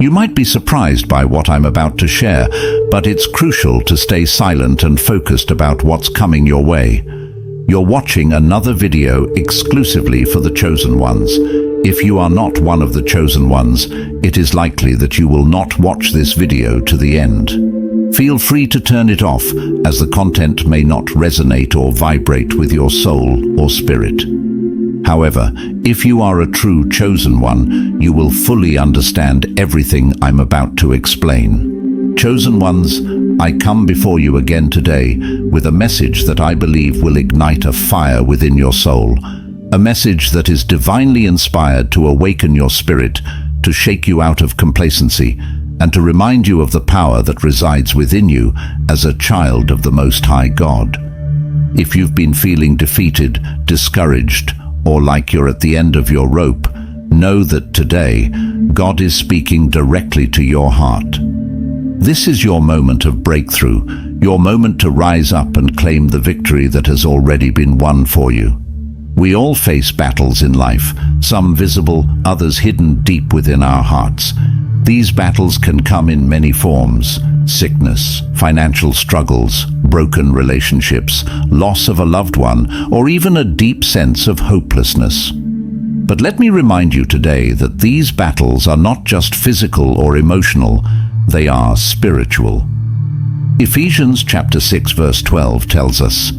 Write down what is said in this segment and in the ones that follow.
You might be surprised by what I'm about to share, but it's crucial to stay silent and focused about what's coming your way. You're watching another video exclusively for the chosen ones. If you are not one of the chosen ones, it is likely that you will not watch this video to the end. Feel free to turn it off, as the content may not resonate or vibrate with your soul or spirit. However, if you are a true chosen one, you will fully understand everything I'm about to explain. Chosen ones, I come before you again today with a message that I believe will ignite a fire within your soul. A message that is divinely inspired to awaken your spirit, to shake you out of complacency, and to remind you of the power that resides within you as a child of the Most High God. If you've been feeling defeated, discouraged, or like you're at the end of your rope, know that today, God is speaking directly to your heart. This is your moment of breakthrough, your moment to rise up and claim the victory that has already been won for you. We all face battles in life, some visible, others hidden deep within our hearts. These battles can come in many forms: sickness, financial struggles, broken relationships, loss of a loved one, or even a deep sense of hopelessness. But let me remind you today that these battles are not just physical or emotional, they are spiritual. Ephesians chapter 6 verse 12 tells us,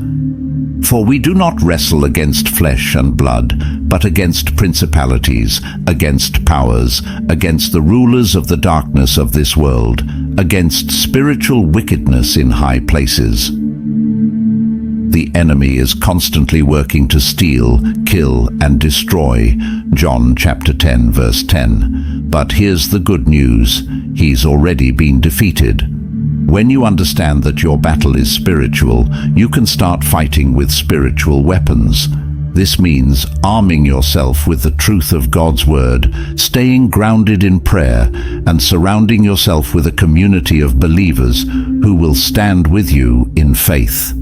"For we do not wrestle against flesh and blood, but against principalities, against powers, against the rulers of the darkness of this world, against spiritual wickedness in high places." The enemy is constantly working to steal, kill, and destroy. John chapter 10 verse 10. But here's the good news: he's already been defeated. When you understand that your battle is spiritual, you can start fighting with spiritual weapons. This means arming yourself with the truth of God's word, staying grounded in prayer, and surrounding yourself with a community of believers who will stand with you in faith.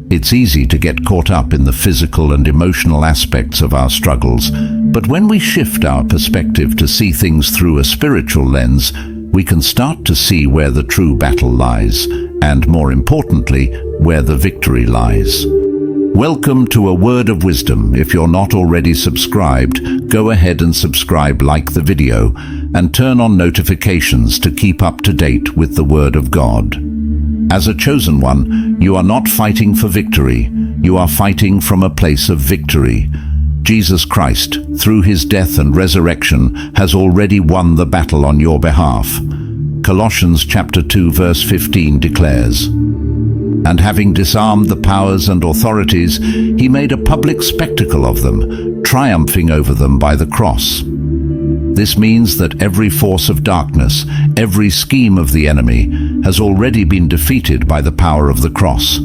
It's easy to get caught up in the physical and emotional aspects of our struggles, but when we shift our perspective to see things through a spiritual lens, we can start to see where the true battle lies, and more importantly, where the victory lies. Welcome to A Word of Wisdom. If you're not already subscribed, go ahead and subscribe, like the video, and turn on notifications to keep up to date with the Word of God. As a chosen one, you are not fighting for victory, you are fighting from a place of victory. Jesus Christ, through his death and resurrection, has already won the battle on your behalf. Colossians chapter 2 verse 15 declares, "And having disarmed the powers and authorities, he made a public spectacle of them, triumphing over them by the cross." This means that every force of darkness, every scheme of the enemy, has already been defeated by the power of the cross.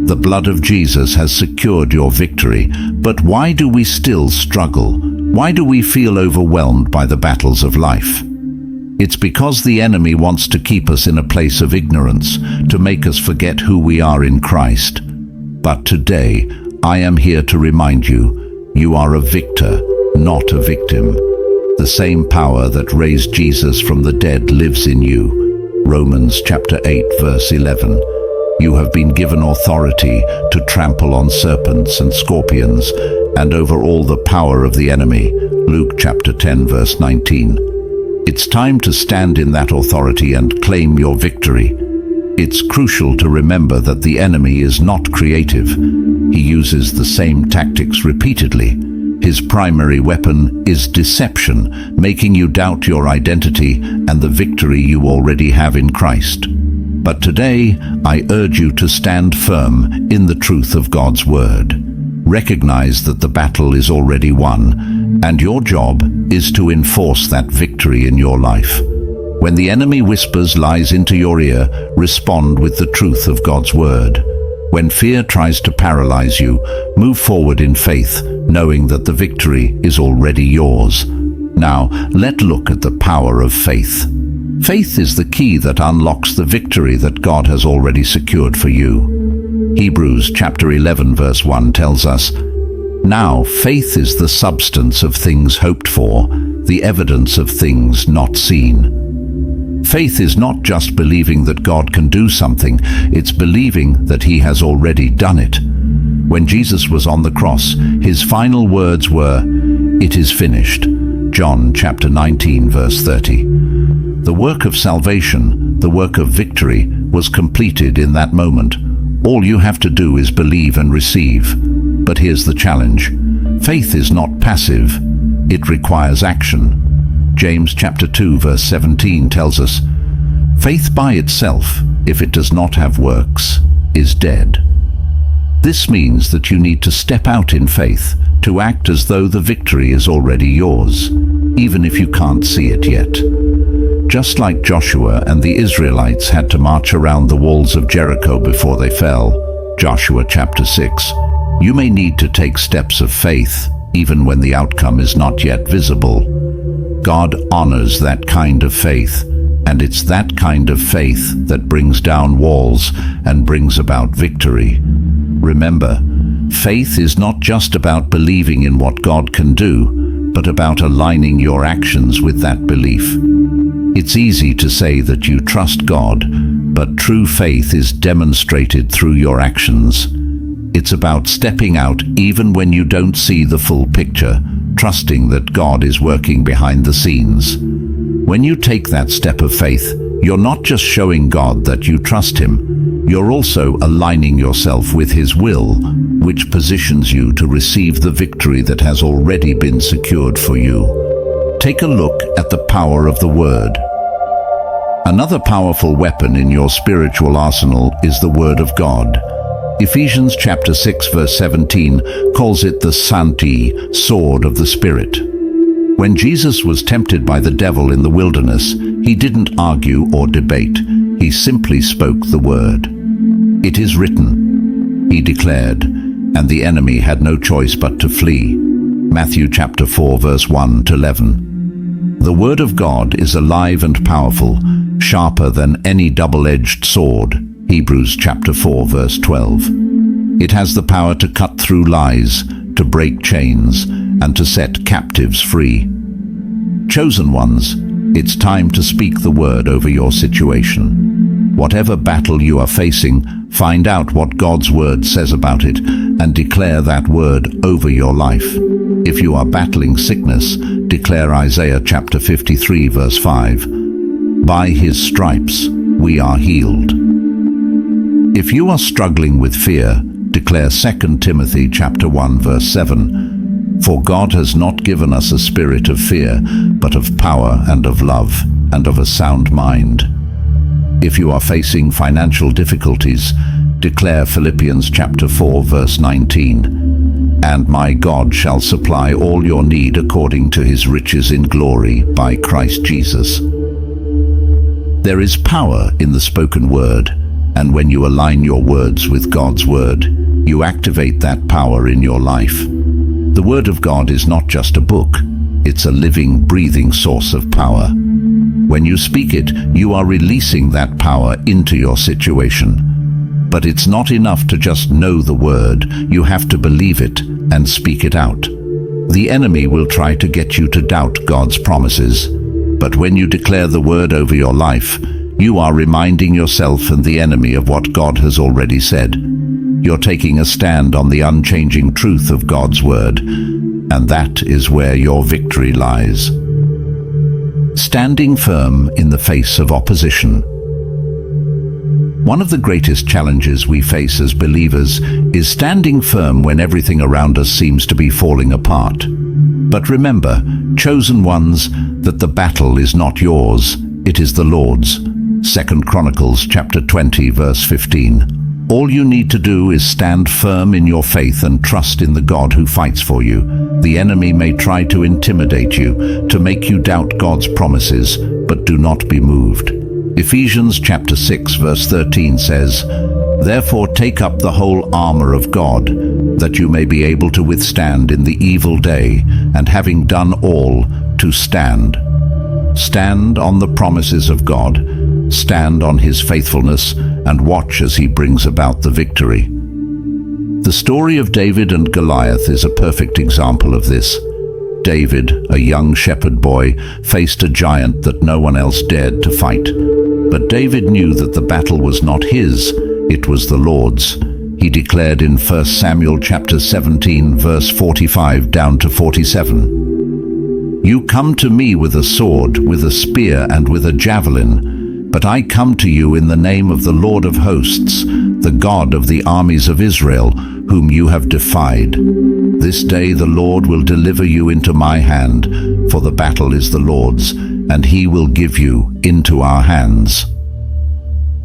The blood of Jesus has secured your victory, but why do we still struggle? Why do we feel overwhelmed by the battles of life? It's because the enemy wants to keep us in a place of ignorance, to make us forget who we are in Christ. But today, I am here to remind you, you are a victor, not a victim. The same power that raised Jesus from the dead lives in you. Romans chapter 8 verse 11. You have been given authority to trample on serpents and scorpions and over all the power of the enemy. Luke chapter 10 verse 19. It's time to stand in that authority and claim your victory. It's crucial to remember that the enemy is not creative. He uses the same tactics repeatedly. His primary weapon is deception, making you doubt your identity and the victory you already have in Christ. But today, I urge you to stand firm in the truth of God's word. Recognize that the battle is already won, and your job is to enforce that victory in your life. When the enemy whispers lies into your ear, respond with the truth of God's word. When fear tries to paralyze you, move forward in faith, knowing that the victory is already yours. Now, let's look at the power of faith. Faith is the key that unlocks the victory that God has already secured for you. Hebrews chapter 11 verse 1 tells us, "Now faith is the substance of things hoped for, the evidence of things not seen." Faith is not just believing that God can do something, it's believing that he has already done it. When Jesus was on the cross, his final words were, "It is finished." John chapter 19, verse 30. The work of salvation, the work of victory, was completed in that moment. All you have to do is believe and receive. But here's the challenge. Faith is not passive. It requires action. James chapter 2, verse 17 tells us, "Faith by itself, if it does not have works, is dead." This means that you need to step out in faith, to act as though the victory is already yours, even if you can't see it yet. Just like Joshua and the Israelites had to march around the walls of Jericho before they fell, Joshua chapter 6, you may need to take steps of faith, even when the outcome is not yet visible. God honors that kind of faith, and it's that kind of faith that brings down walls and brings about victory. Remember, faith is not just about believing in what God can do, but about aligning your actions with that belief. It's easy to say that you trust God, but true faith is demonstrated through your actions. It's about stepping out even when you don't see the full picture, trusting that God is working behind the scenes. When you take that step of faith, you're not just showing God that you trust him, you're also aligning yourself with his will, which positions you to receive the victory that has already been secured for you. Take a look at the power of the Word. Another powerful weapon in your spiritual arsenal is the Word of God. Ephesians chapter 6 verse 17 calls it the Santi, sword of the Spirit. When Jesus was tempted by the devil in the wilderness, he didn't argue or debate. He simply spoke the word. "It is written," he declared, and the enemy had no choice but to flee. Matthew chapter 4 verse 1 to 11. The Word of God is alive and powerful, sharper than any double-edged sword. Hebrews chapter 4 verse 12. It has the power to cut through lies, to break chains, and to set captives free. Chosen ones, it's time to speak the word over your situation. Whatever battle you are facing, find out what God's word says about it and declare that word over your life. If you are battling sickness, declare Isaiah chapter 53 verse 5. By his stripes we are healed. If you are struggling with fear, declare 2 Timothy chapter 1 verse 7. For God has not given us a spirit of fear, but of power and of love and of a sound mind. If you are facing financial difficulties, declare Philippians chapter 4 verse 19. And my God shall supply all your need according to his riches in glory by Christ Jesus. There is power in the spoken word, and when you align your words with God's word, you activate that power in your life. The Word of God is not just a book, it's a living, breathing source of power. When you speak it, you are releasing that power into your situation. But it's not enough to just know the word, you have to believe it and speak it out. The enemy will try to get you to doubt God's promises. But when you declare the word over your life, you are reminding yourself and the enemy of what God has already said. You're taking a stand on the unchanging truth of God's word, and that is where your victory lies. Standing firm in the face of opposition. One of the greatest challenges we face as believers is standing firm when everything around us seems to be falling apart. But remember, chosen ones, that the battle is not yours, it is the Lord's. 2 Chronicles chapter 20 verse 15. All you need to do is stand firm in your faith and trust in the God who fights for you. The enemy may try to intimidate you, to make you doubt God's promises, but do not be moved. Ephesians chapter 6 verse 13 says, "Therefore take up the whole armor of God, that you may be able to withstand in the evil day, and having done all, to stand." Stand on the promises of God, stand on his faithfulness, and watch as he brings about the victory. The story of David and Goliath is a perfect example of this. David, a young shepherd boy, faced a giant that no one else dared to fight. But David knew that the battle was not his, it was the Lord's. He declared in 1 Samuel chapter 17, verse 45 down to 47, "You come to me with a sword, with a spear, and with a javelin, but I come to you in the name of the Lord of hosts, the God of the armies of Israel, whom you have defied. This day the Lord will deliver you into my hand, for the battle is the Lord's, and he will give you into our hands."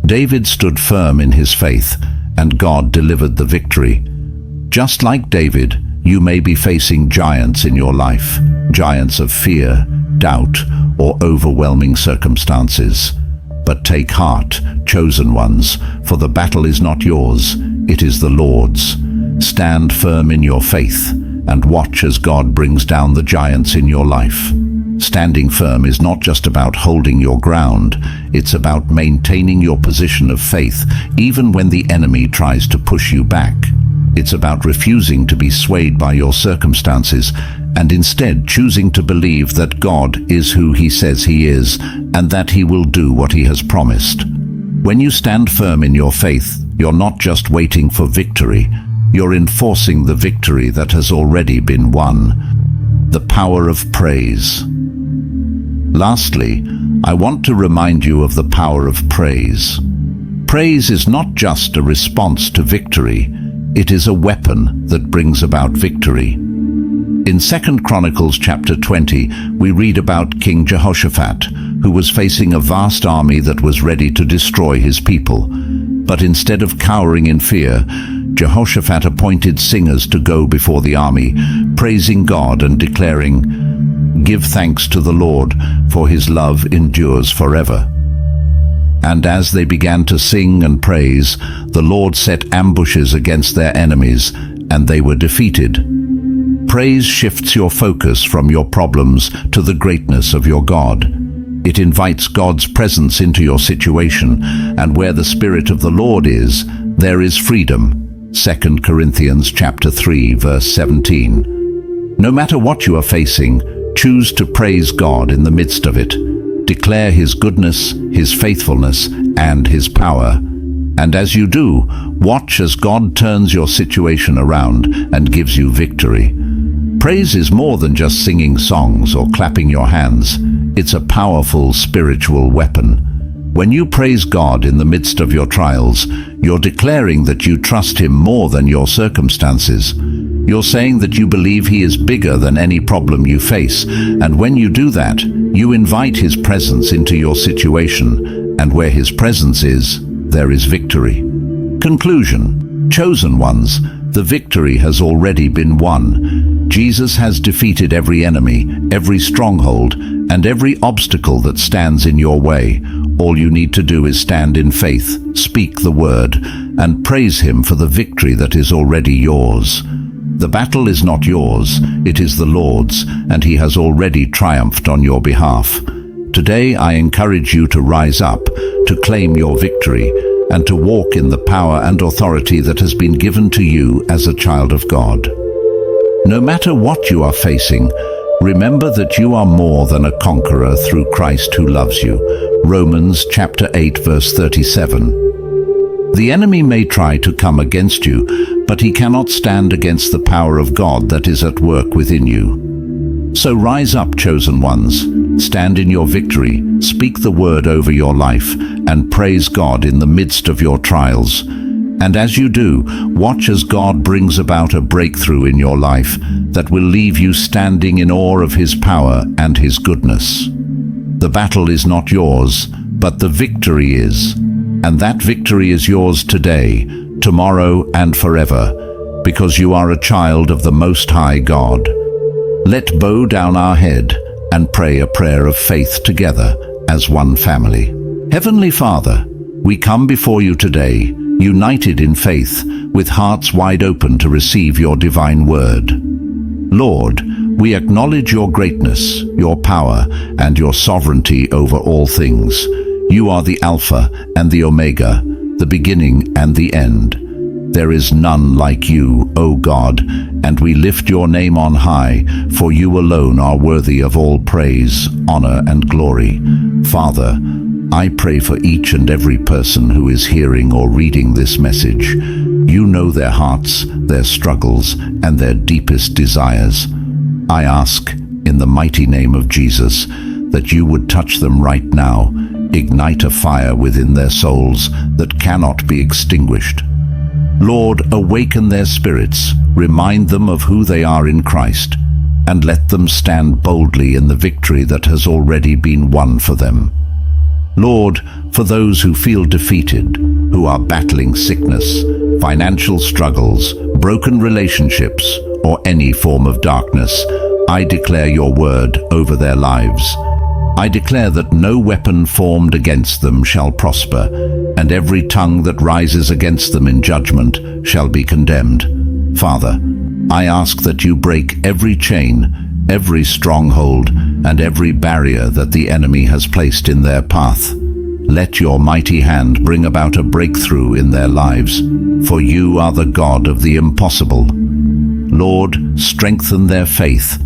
David stood firm in his faith, and God delivered the victory. Just like David, you may be facing giants in your life, giants of fear, doubt, or overwhelming circumstances. But take heart, chosen ones, for the battle is not yours, it is the Lord's. Stand firm in your faith, and watch as God brings down the giants in your life. Standing firm is not just about holding your ground, it's about maintaining your position of faith, even when the enemy tries to push you back. It's about refusing to be swayed by your circumstances, and instead choosing to believe that God is who He says He is, and that He will do what He has promised. When you stand firm in your faith, you're not just waiting for victory, you're enforcing the victory that has already been won. The power of praise. Lastly, I want to remind you of the power of praise. Praise is not just a response to victory, it is a weapon that brings about victory. In 2 Chronicles chapter 20, we read about King Jehoshaphat, who was facing a vast army that was ready to destroy his people. But instead of cowering in fear, Jehoshaphat appointed singers to go before the army, praising God and declaring, "Give thanks to the Lord, for His love endures forever." And as they began to sing and praise, the Lord set ambushes against their enemies, and they were defeated. Praise shifts your focus from your problems to the greatness of your God. It invites God's presence into your situation, and where the Spirit of the Lord is, there is freedom. 2 Corinthians chapter 3, verse 17. No matter what you are facing, choose to praise God in the midst of it. Declare His goodness, His faithfulness, and His power. And as you do, watch as God turns your situation around and gives you victory. Praise is more than just singing songs or clapping your hands. It's a powerful spiritual weapon. When you praise God in the midst of your trials, you're declaring that you trust Him more than your circumstances. You're saying that you believe He is bigger than any problem you face, and when you do that, you invite His presence into your situation, and where His presence is, there is victory. Conclusion. Chosen ones, the victory has already been won. Jesus has defeated every enemy, every stronghold, and every obstacle that stands in your way. All you need to do is stand in faith, speak the word, and praise Him for the victory that is already yours. The battle is not yours, it is the Lord's, and He has already triumphed on your behalf. Today I encourage you to rise up, to claim your victory, and to walk in the power and authority that has been given to you as a child of God. No matter what you are facing, remember that you are more than a conqueror through Christ who loves you. Romans chapter 8, verse 37. The enemy may try to come against you, but he cannot stand against the power of God that is at work within you. So rise up, chosen ones. Stand in your victory, speak the word over your life, and praise God in the midst of your trials. And as you do, watch as God brings about a breakthrough in your life that will leave you standing in awe of His power and His goodness. The battle is not yours, but the victory is. And that victory is yours today, tomorrow, and forever, because you are a child of the Most High God. Let's bow down our head and pray a prayer of faith together as one family. Heavenly Father, we come before you today, united in faith, with hearts wide open to receive your divine word. Lord, we acknowledge your greatness, your power, and your sovereignty over all things. You are the Alpha and the Omega, the beginning and the end. There is none like you, O God, and we lift your name on high, for you alone are worthy of all praise, honor, and glory. Father, I pray for each and every person who is hearing or reading this message. You know their hearts, their struggles, and their deepest desires. I ask, in the mighty name of Jesus, that you would touch them right now, ignite a fire within their souls that cannot be extinguished. Lord, awaken their spirits, remind them of who they are in Christ, and let them stand boldly in the victory that has already been won for them. Lord, for those who feel defeated, who are battling sickness, financial struggles, broken relationships, or any form of darkness, I declare your word over their lives. I declare that no weapon formed against them shall prosper, and every tongue that rises against them in judgment shall be condemned. Father, I ask that you break every chain, every stronghold, and every barrier that the enemy has placed in their path. Let your mighty hand bring about a breakthrough in their lives, for you are the God of the impossible. Lord, strengthen their faith.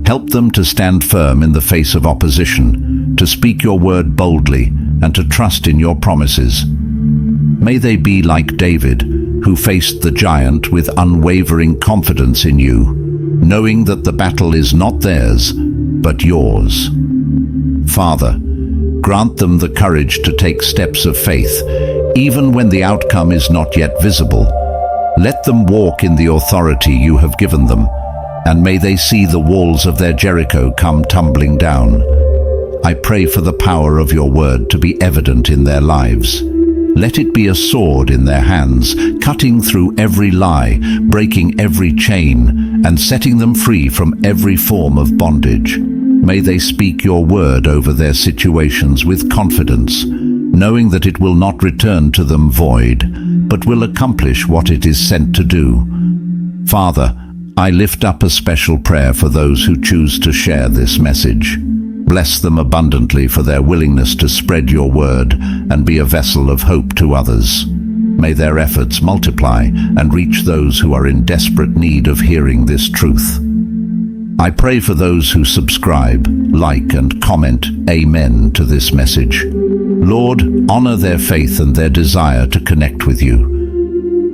Help them to stand firm in the face of opposition, to speak your word boldly, and to trust in your promises. May they be like David, who faced the giant with unwavering confidence in you, knowing that the battle is not theirs, but yours. Father, grant them the courage to take steps of faith, even when the outcome is not yet visible. Let them walk in the authority you have given them, and may they see the walls of their Jericho come tumbling down. I pray for the power of your word to be evident in their lives. Let it be a sword in their hands, cutting through every lie, breaking every chain, and setting them free from every form of bondage. May they speak your word over their situations with confidence, knowing that it will not return to them void, but will accomplish what it is sent to do. Father, I lift up a special prayer for those who choose to share this message. Bless them abundantly for their willingness to spread your word and be a vessel of hope to others. May their efforts multiply and reach those who are in desperate need of hearing this truth. I pray for those who subscribe, like, and comment Amen to this message. Lord, honor their faith and their desire to connect with you.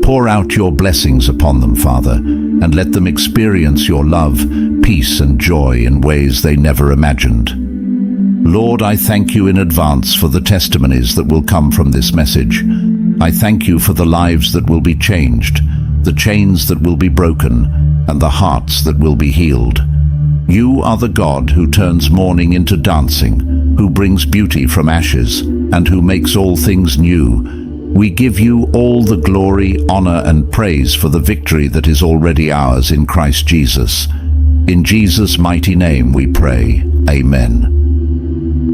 Pour out your blessings upon them, Father, and let them experience your love, peace, and joy in ways they never imagined. Lord, I thank you in advance for the testimonies that will come from this message. I thank you for the lives that will be changed, the chains that will be broken, and the hearts that will be healed. You are the God who turns mourning into dancing, who brings beauty from ashes, and who makes all things new. We give you all the glory, honor, and praise for the victory that is already ours in Christ Jesus. In Jesus' mighty name we pray. Amen.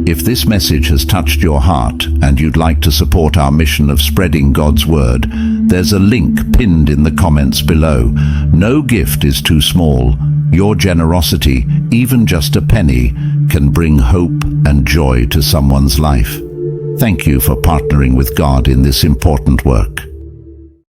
If this message has touched your heart and you'd like to support our mission of spreading God's word, there's a link pinned in the comments below. No gift is too small. Your generosity, even just a penny, can bring hope and joy to someone's life. Thank you for partnering with God in this important work.